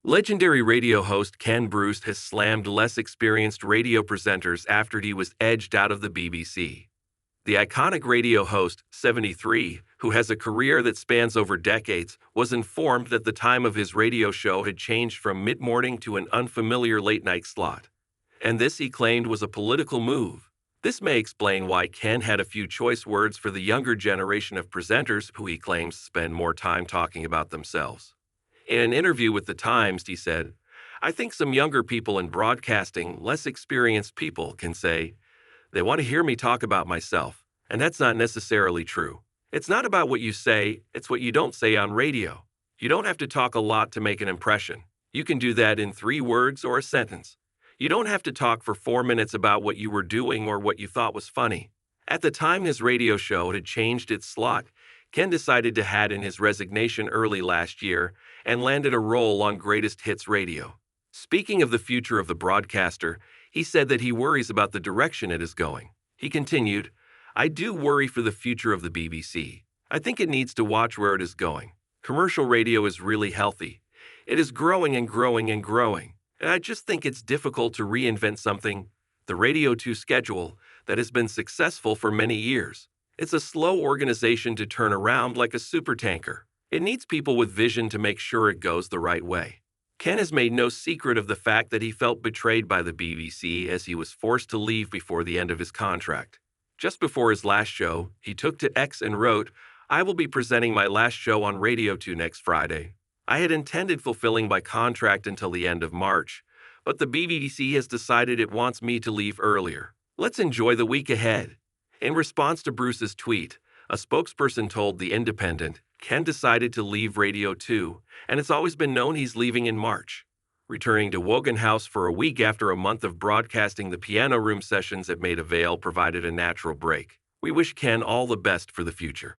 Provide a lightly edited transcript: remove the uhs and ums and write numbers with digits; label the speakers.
Speaker 1: Legendary radio host Ken Bruce has slammed less experienced radio presenters after he was edged out of the BBC. The iconic radio host, 73, who has a career that spans over decades, was informed that the time of his radio show had changed from mid-morning to an unfamiliar late-night slot. And this, he claimed, was a political move. This may explain why Ken had a few choice words for the younger generation of presenters who he claims spend more time talking about themselves. In an interview with The Times, he said, "I think some younger people in broadcasting, less experienced people, can say, they want to hear me talk about myself, and that's not necessarily true. It's not about what you say, it's what you don't say on radio. You don't have to talk a lot to make an impression. You can do that in 3 words or a sentence. You don't have to talk for 4 minutes about what you were doing or what you thought was funny." At the time his radio show had changed its slot, Ken decided to hand in his resignation early last year and landed a role on Greatest Hits Radio. Speaking of the future of the broadcaster, he said that he worries about the direction it is going. He continued, "I do worry for the future of the BBC. I think it needs to watch where it is going. Commercial radio is really healthy. It is growing and growing and growing. And I just think it's difficult to reinvent something, the Radio 2 schedule, that has been successful for many years. It's a slow organization to turn around like a supertanker. It needs people with vision to make sure it goes the right way." Ken has made no secret of the fact that he felt betrayed by the BBC as he was forced to leave before the end of his contract. Just before his last show, he took to X and wrote, "I will be presenting my last show on Radio 2 next Friday. I had intended fulfilling my contract until the end of March, but the BBC has decided it wants me to leave earlier. Let's enjoy the week ahead." In response to Bruce's tweet, a spokesperson told The Independent, Ken decided to leave Radio 2, and it's always been known he's leaving in March, returning to Wogan House for a week after a month of broadcasting the piano room sessions at Maida Vale provided a natural break. "We wish Ken all the best for the future."